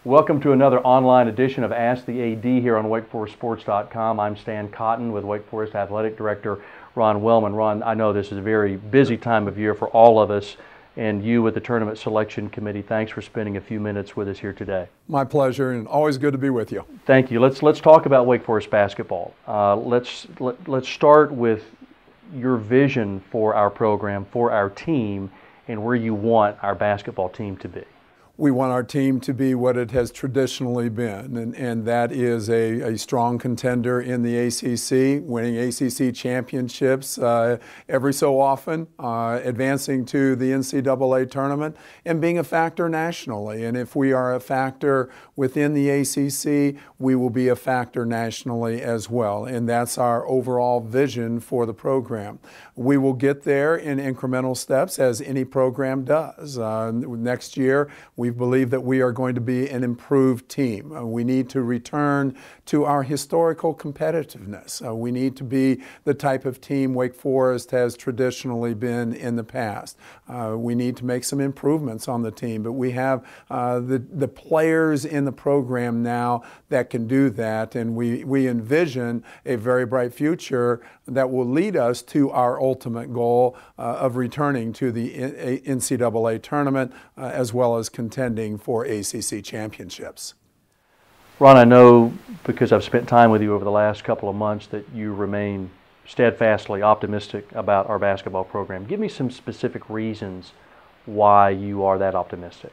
Welcome to another online edition of Ask the AD here on WakeForestSports.com. I'm Stan Cotten with Wake Forest Athletic Director Ron Wellman. Ron, I know this is a very busy time of year for all of us, and you with the Tournament Selection Committee. Thanks for spending a few minutes with us here today. My pleasure, and always good to be with you. Thank you. Let's talk about Wake Forest basketball. Let's start with your vision for our program, for our team, and where you want our basketball team to be. We want our team to be what it has traditionally been, and that is a strong contender in the ACC, winning ACC championships every so often, advancing to the NCAA tournament, and being a factor nationally. And if we are a factor within the ACC, we will be a factor nationally as well. And that's our overall vision for the program. We will get there in incremental steps, as any program does. Next year, we believe that we are going to be an improved team. We need to return to our historical competitiveness. We need to be the type of team Wake Forest has traditionally been in the past. We need to make some improvements on the team, but we have the players in the program now that can do that, and we envision a very bright future that will lead us to our ultimate goal of returning to the NCAA tournament as well as contending for ACC championships. Ron, I know because I've spent time with you over the last couple of months that you remain steadfastly optimistic about our basketball program. Give me some specific reasons why you are that optimistic.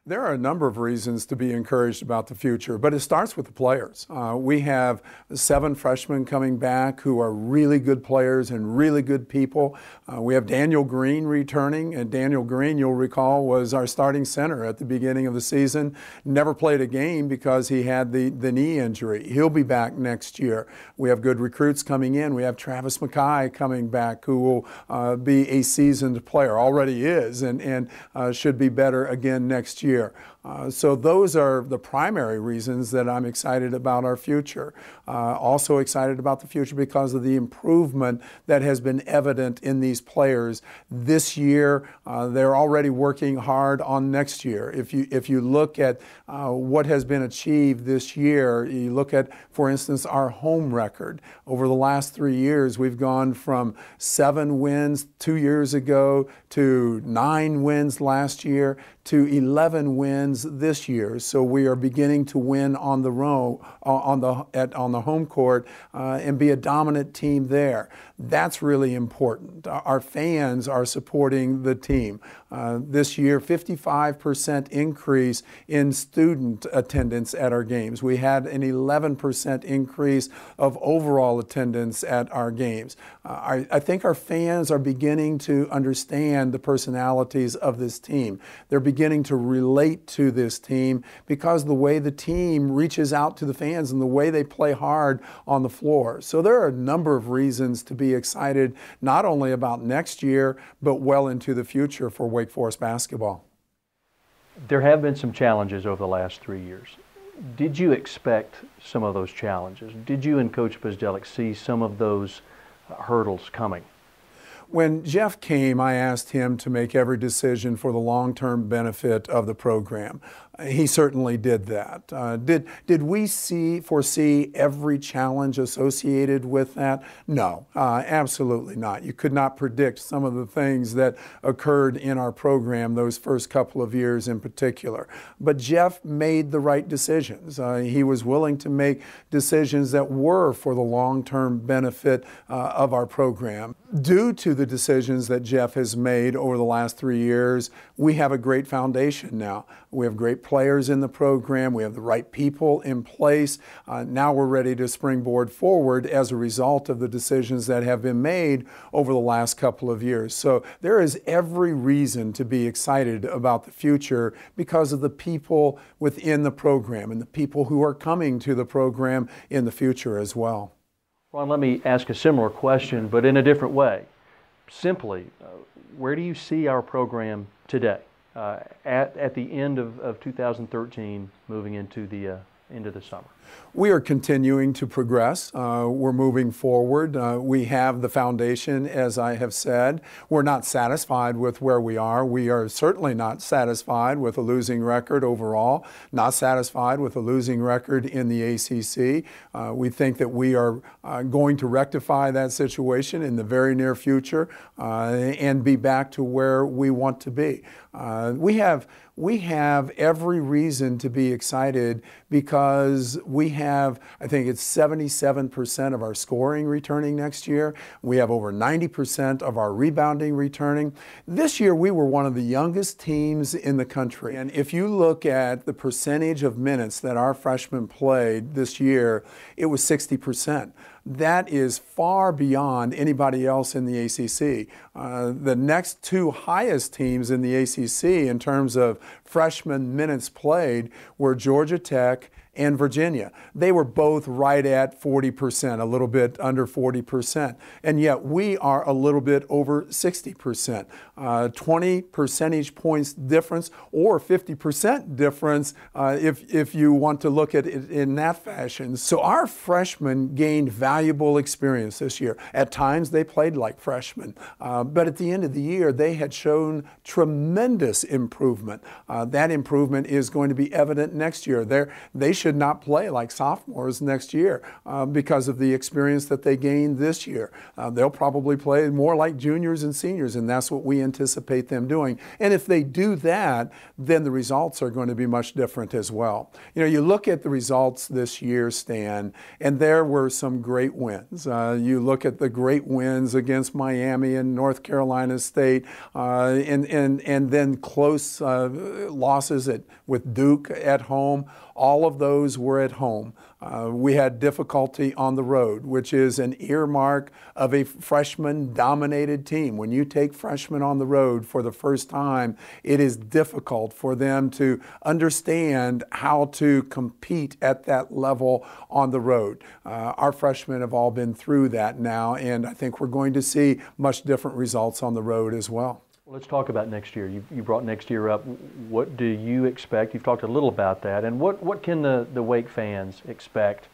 There are a number of reasons to be encouraged about the future, but it starts with the players. We have 7 freshmen coming back who are really good players and really good people. We have Daniel Green returning, and Daniel Green, you'll recall, was our starting center at the beginning of the season. Never played a game because he had the knee injury. He'll be back next year. We have good recruits coming in. We have Travis McKay coming back, who will be a seasoned player, already is, and should be better again next year. So those are the primary reasons that I'm excited about our future. Also excited about the future because of the improvement that has been evident in these players this year. They're already working hard on next year. If you look at what has been achieved this year, you look at, for instance, our home record. Over the last 3 years, we've gone from 7 wins 2 years ago to 9 wins last year to 11 wins this year. So we are beginning to win on the home court and be a dominant team there. That's really important. Our fans are supporting the team. This year, 55% increase in student attendance at our games. We had an 11% increase of overall attendance at our games. I think our fans are beginning to understand the personalities of this team. They're beginning to relate to this team because the way the team reaches out to the fans and the way they play hard on the floor. So there are a number of reasons to be excited, not only about next year, but well into the future for Wake Forest basketball. There have been some challenges over the last 3 years. Did you expect some of those challenges? Did you and Coach Bzdelic see some of those hurdles coming? When Jeff came, I asked him to make every decision for the long-term benefit of the program. He certainly did that. Did we foresee every challenge associated with that? No, absolutely not. You could not predict some of the things that occurred in our program those first couple of years in particular. But Jeff made the right decisions. He was willing to make decisions that were for the long-term benefit of our program. Due to the decisions that Jeff has made over the last 3 years, we have a great foundation now. We have great players in the program. We have the right people in place. Now we're ready to springboard forward as a result of the decisions that have been made over the last couple of years. So there is every reason to be excited about the future because of the people within the program and the people who are coming to the program in the future as well. Ron, let me ask a similar question, but in a different way. Simply, where do you see our program today, at the end of 2013, moving into the summer? We are continuing to progress. We're moving forward. We have the foundation, as I have said. We're not satisfied with where we are. We are certainly not satisfied with a losing record overall, not satisfied with a losing record in the ACC. We think that we are going to rectify that situation in the very near future and be back to where we want to be. We have every reason to be excited because we have, I think it's 77% of our scoring returning next year. We have over 90% of our rebounding returning. This year we were one of the youngest teams in the country. And if you look at the percentage of minutes that our freshmen played this year, it was 60%. That is far beyond anybody else in the ACC. The next two highest teams in the ACC in terms of freshman minutes played were Georgia Tech and Virginia. They were both right at 40%, a little bit under 40%. And yet we are a little bit over 60%. 20 percentage points difference or 50% difference if you want to look at it in that fashion. So our freshmen gained valuable experience this year. At times they played like freshmen, but at the end of the year they had shown tremendous improvement. That improvement is going to be evident next year. They should not play like sophomores next year because of the experience that they gained this year. They'll probably play more like juniors and seniors, and that's what we anticipate them doing. And if they do that, then the results are going to be much different as well. You know, you look at the results this year, Stan, and there were some great wins. You look at the great wins against Miami and North Carolina State, and then close losses with Duke at home. All of those were at home. We had difficulty on the road, which is an earmark of a freshman-dominated team. When you take freshmen on the road for the first time, it is difficult for them to understand how to compete at that level on the road. Our freshmen have all been through that now, and I think we're going to see much different results on the road as well. Let's talk about next year. You brought next year up. What do you expect? You've talked a little about that. And what can the Wake fans expect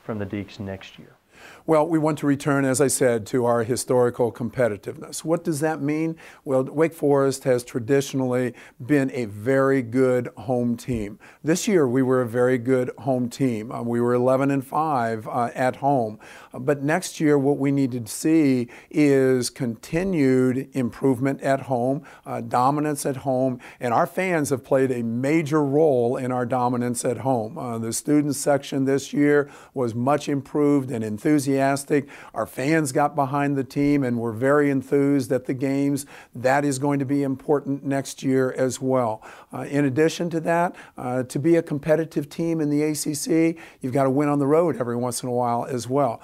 from the Deacs next year? Well, we want to return, as I said, to our historical competitiveness. What does that mean? Well, Wake Forest has traditionally been a very good home team. This year, we were a very good home team. We were 11-5 at home. But next year, what we need to see is continued improvement at home, dominance at home, and our fans have played a major role in our dominance at home. The student section this year was much improved and enthusiastic. Our fans got behind the team and were very enthused at the games. That is going to be important next year as well. In addition to that, to be a competitive team in the ACC, you've got to win on the road every once in a while as well.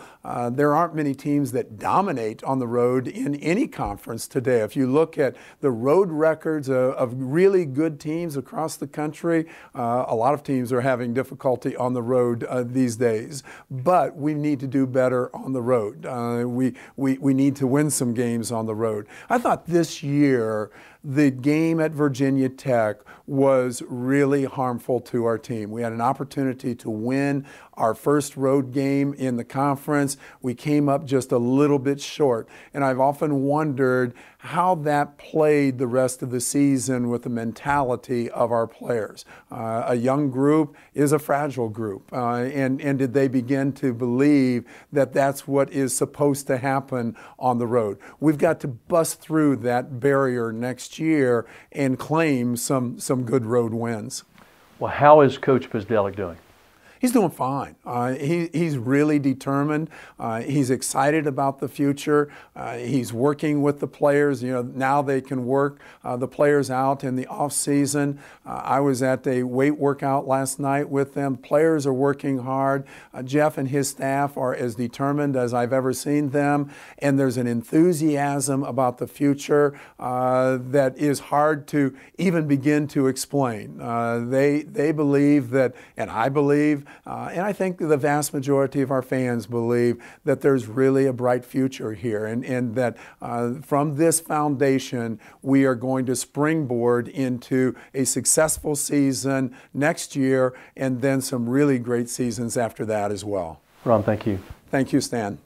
There aren't many teams that dominate on the road in any conference today. If you look at the road records of really good teams across the country, a lot of teams are having difficulty on the road these days. But we need to do better on the road. We need to win some games on the road. I thought this year the game at Virginia Tech was really harmful to our team. We had an opportunity to win our first road game in the conference. We came up just a little bit short, and I've often wondered how that played the rest of the season with the mentality of our players. A young group is a fragile group, and did they begin to believe that that's what is supposed to happen on the road? We've got to bust through that barrier next year and claim some good road wins. Well, how is Coach Pizdelic doing? He's doing fine. He's really determined. He's excited about the future. He's working with the players. You know, now they can work the players out in the off season. I was at a weight workout last night with them. Players are working hard. Jeff and his staff are as determined as I've ever seen them, and there's an enthusiasm about the future that is hard to even begin to explain. They believe that, and I believe and I think the vast majority of our fans believe that there's really a bright future here, and that from this foundation, we are going to springboard into a successful season next year, and then some really great seasons after that as well. Ron, thank you. Thank you, Stan.